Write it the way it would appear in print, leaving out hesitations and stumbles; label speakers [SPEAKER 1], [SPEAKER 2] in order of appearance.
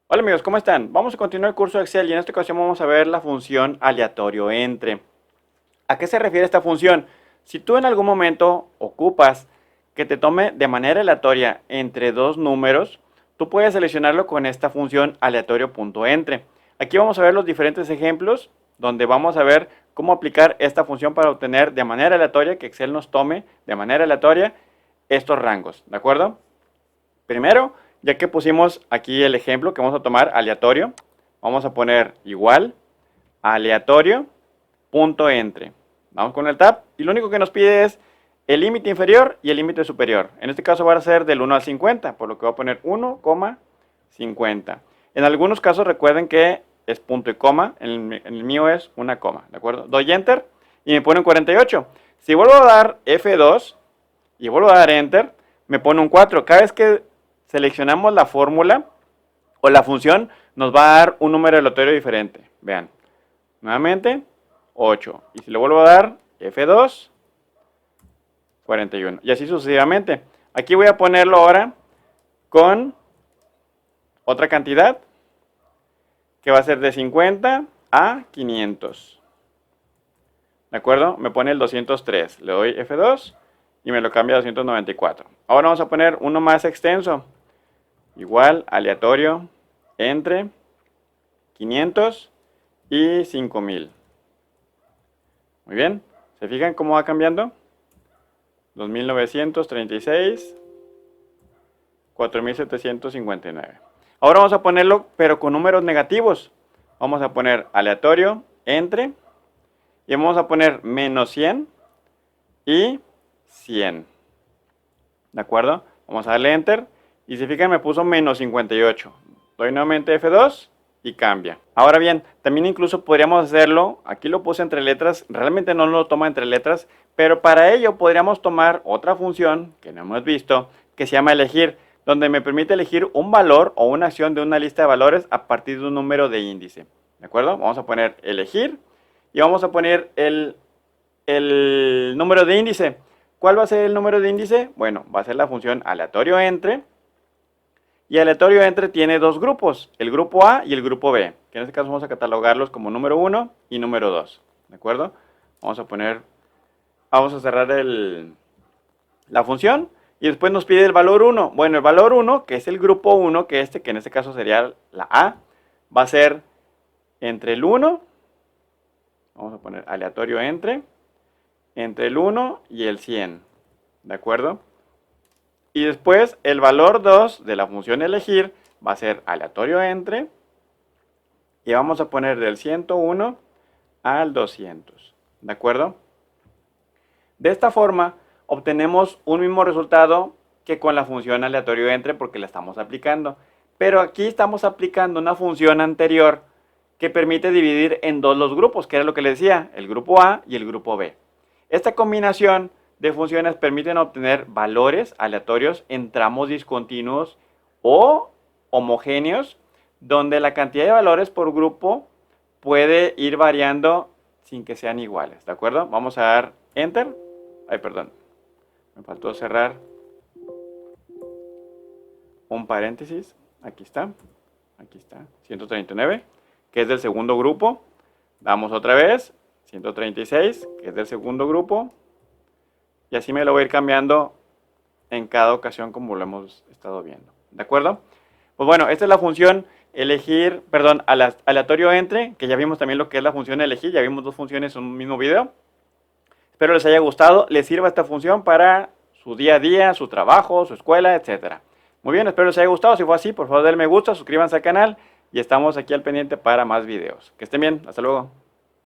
[SPEAKER 1] Hola amigos, ¿cómo están? Vamos a continuar el curso de Excel y en esta ocasión vamos a ver la función aleatorio entre. ¿A qué se refiere esta función? Si tú en algún momento ocupas que te tome de manera aleatoria entre dos números, tú puedes seleccionarlo con esta función aleatorio.entre. Aquí vamos a ver los diferentes ejemplos donde vamos a ver cómo aplicar esta función para obtener de manera aleatoria, que Excel nos tome de manera aleatoria estos rangos, ¿de acuerdo? Primero, ya que pusimos aquí el ejemplo que vamos a tomar aleatorio, vamos a poner igual aleatorio punto entre. Vamos con el tab y lo único que nos pide es el límite inferior y el límite superior. En este caso va a ser del 1 al 50, por lo que voy a poner 1,50. En algunos casos recuerden que es punto y coma, en el mío es una coma, ¿de acuerdo? Doy enter y me pone un 48. Si vuelvo a dar F2 y vuelvo a dar enter, me pone un 4. Cada vez que seleccionamos la fórmula o la función, nos va a dar un número aleatorio diferente. Vean, nuevamente 8. Y si le vuelvo a dar F2, 41. Y así sucesivamente. Aquí voy a ponerlo ahora con otra cantidad que va a ser de 50 a 500. ¿De acuerdo? Me pone el 203. Le doy F2 y me lo cambia a 294. Ahora vamos a poner uno más extenso. Igual, aleatorio, entre 500 y 5000. Muy bien, ¿se fijan cómo va cambiando? 2936, 4759. Ahora vamos a ponerlo, pero con números negativos. Vamos a poner aleatorio, entre, y vamos a poner menos 100 y 100. ¿De acuerdo? Vamos a darle enter. Y si fijan me puso menos 58. Doy nuevamente F2 y cambia. Ahora bien, también incluso podríamos hacerlo, aquí lo puse entre letras, realmente no lo toma entre letras, pero para ello podríamos tomar otra función que no hemos visto, que se llama elegir, donde me permite elegir un valor o una acción de una lista de valores a partir de un número de índice. ¿De acuerdo? Vamos a poner elegir y vamos a poner el número de índice. ¿Cuál va a ser el número de índice? Bueno, va a ser la función aleatorio entre. Y aleatorio entre tiene dos grupos, el grupo A y el grupo B, que en este caso vamos a catalogarlos como número 1 y número 2, ¿de acuerdo? Vamos a cerrar la función y después nos pide el valor 1. Bueno, el valor 1, que es el grupo 1, que en este caso sería la A, va a ser entre el 1, vamos a poner aleatorio entre el 1 y el 100, ¿de acuerdo? Y después el valor 2 de la función elegir va a ser aleatorio entre. Y vamos a poner del 101 al 200. ¿De acuerdo? De esta forma obtenemos un mismo resultado que con la función aleatorio entre porque la estamos aplicando. Pero aquí estamos aplicando una función anterior que permite dividir en dos los grupos, que era lo que les decía, el grupo A y el grupo B. Esta combinación de funciones permiten obtener valores aleatorios en tramos discontinuos o homogéneos, donde la cantidad de valores por grupo puede ir variando sin que sean iguales, ¿de acuerdo? Vamos a dar enter. Ay, perdón, me faltó cerrar un paréntesis. Aquí está, 139, que es del segundo grupo. Damos otra vez, 136, que es del segundo grupo. Y así me lo voy a ir cambiando en cada ocasión como lo hemos estado viendo. ¿De acuerdo? Pues bueno, esta es la función aleatorio entre, que ya vimos también lo que es la función elegir, ya vimos dos funciones en un mismo video. Espero les haya gustado, les sirva esta función para su día a día, su trabajo, su escuela, etc. Muy bien, espero les haya gustado. Si fue así, por favor denle me gusta, suscríbanse al canal y estamos aquí al pendiente para más videos. Que estén bien, hasta luego.